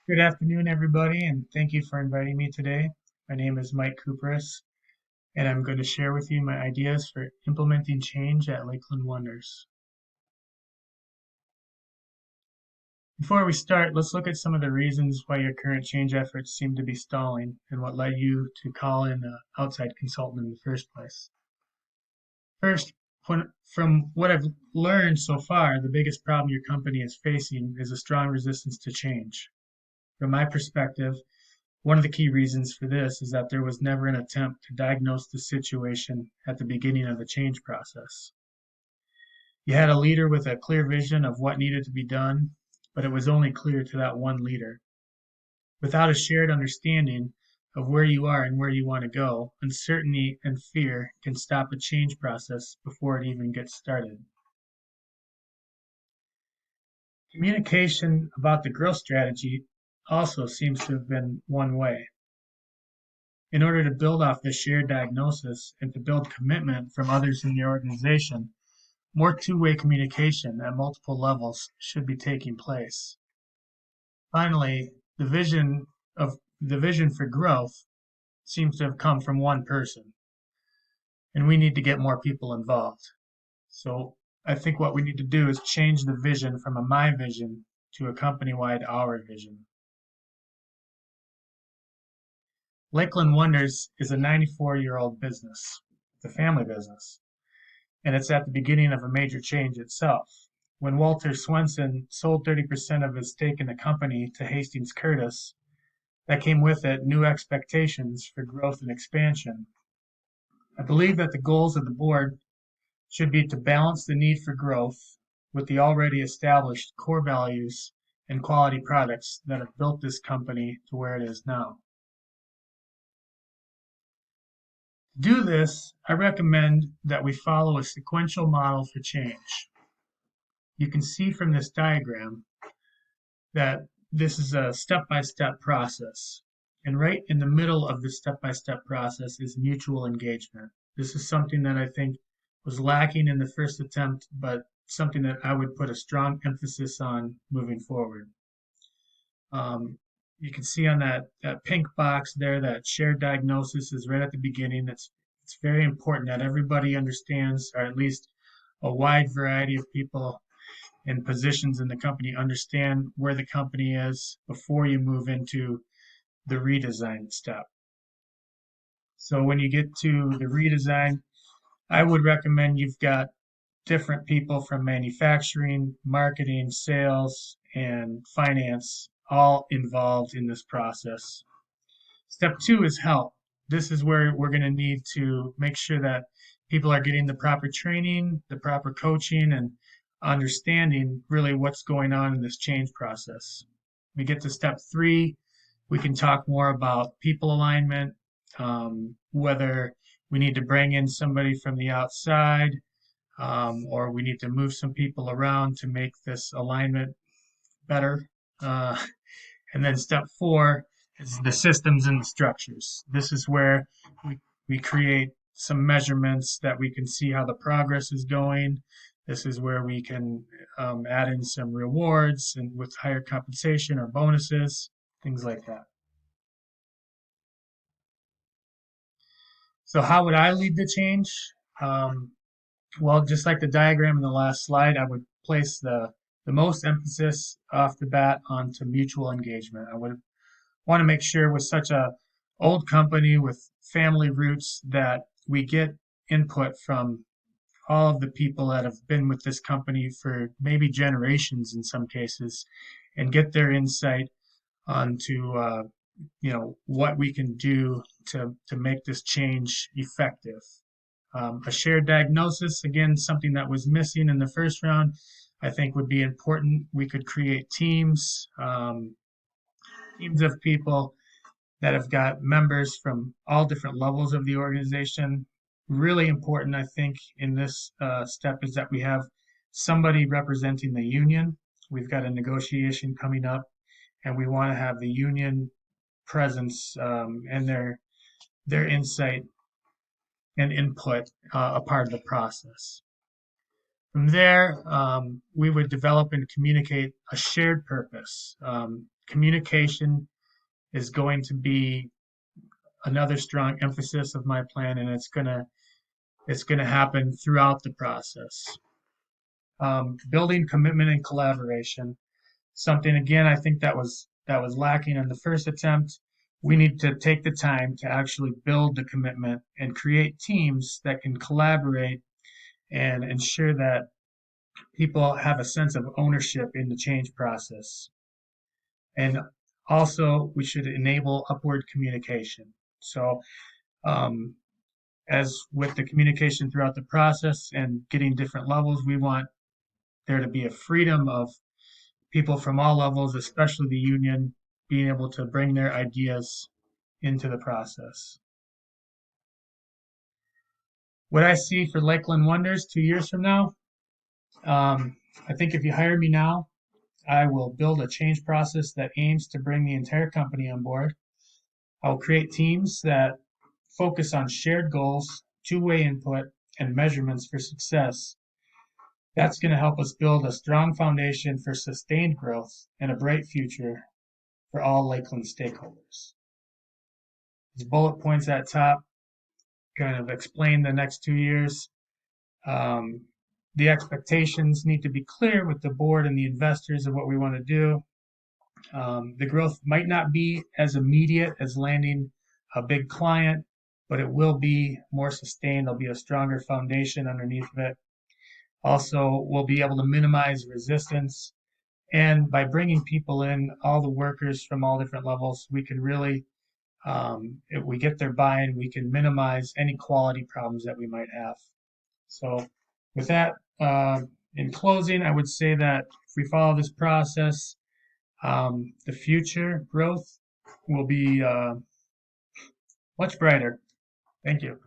Good afternoon, everybody, and thank you for inviting me today. My name is Mike Cooperis, and I'm going to share with you my ideas for implementing change at Lakeland Wonders. Before we start, let's look at some of the reasons why your current change efforts seem to be stalling and what led you to call in an outside consultant in the first place. First, from what I've learned so far, the biggest problem your company is facing is a strong resistance to change. From my perspective, one of the key reasons for this is that there was never an attempt to diagnose the situation at the beginning of the change process. You had a leader with a clear vision of what needed to be done, but it was only clear to that one leader. Without a shared understanding of where you are and where you want to go, uncertainty and fear can stop a change process before it even gets started. Communication about the growth strategy also seems to have been one way. In order to build off this shared diagnosis and to build commitment from others in the organization, more two-way communication at multiple levels should be taking place. Finally, the vision for growth seems to have come from one person, and we need to get more people involved. So I think what we need to do is change the vision from a my vision to a company-wide our vision. Lakeland Wonders is a 94-year-old business. It's a family business, and it's at the beginning of a major change itself. When Walter Swenson sold 30% of his stake in the company to Hastings Curtis, that came with it new expectations for growth and expansion. I believe that the goals of the board should be to balance the need for growth with the already established core values and quality products that have built this company to where it is now. To do this, I recommend that we follow a sequential model for change. You can see from this diagram that this is a step-by-step process. And right in the middle of the step-by-step process is mutual engagement. This is something that I think was lacking in the first attempt, but something that I would put a strong emphasis on moving forward. You can see on that pink box there that shared diagnosis is right at the beginning. It's very important that everybody understands, or at least a wide variety of people and positions in the company understand where the company is before you move into the redesign step. So when you get to the redesign, I would recommend you've got different people from manufacturing, marketing, sales, and finance all involved in this process. Step two is help. This is where we're going to need to make sure that people are getting the proper training, the proper coaching, and understanding really what's going on in this change process. We get to step three, we can talk more about people alignment, whether we need to bring in somebody from the outside, or we need to move some people around to make this alignment better. Uh, and then step four is the systems and the structures. This is where we create some measurements that we can see how the progress is going. This is where we can add in some rewards and with higher compensation or bonuses, things like that. So how would I lead the change? Um, well, just like the diagram in the last slide, I would place the most emphasis off the bat onto mutual engagement. I would want to make sure with such a old company with family roots that we get input from all of the people that have been with this company for maybe generations in some cases and get their insight onto what we can do to make this change effective. A shared diagnosis, again, something that was missing in the first round, I think would be important. We could create teams of people that have got members from all different levels of the organization. Really important, I think, in this step is that we have somebody representing the union. We've got a negotiation coming up, and we want to have the union presence and their insight and input a part of the process. From there, we would develop and communicate a shared purpose. Communication is going to be another strong emphasis of my plan, and it's gonna happen throughout the process. Building commitment and collaboration, something again I think that was lacking in the first attempt. We need to take the time to actually build the commitment and create teams that can collaborate and ensure that people have a sense of ownership in the change process. And also, we should enable upward communication. So, um, as with the communication throughout the process and getting different levels, we want there to be a freedom of people from all levels, especially the union, being able to bring their ideas into the process. What I see for Lakeland Wonders 2 years from now, I think if you hire me now, I will build a change process that aims to bring the entire company on board. I will create teams that focus on shared goals, two-way input, and measurements for success. That's going to help us build a strong foundation for sustained growth and a bright future for all Lakeland stakeholders. These bullet points at top kind of explain the next 2 years. Um, the expectations need to be clear with the board and the investors of what we want to do. The growth might not be as immediate as landing a big client, but it will be more sustained. There'll be a stronger foundation underneath of it. Also, we'll be able to minimize resistance. And by bringing people in, all the workers from all different levels, we can really, if we get their buy-in, we can minimize any quality problems that we might have. So with that, in closing, I would say that if we follow this process, the future growth will be much brighter. Thank you.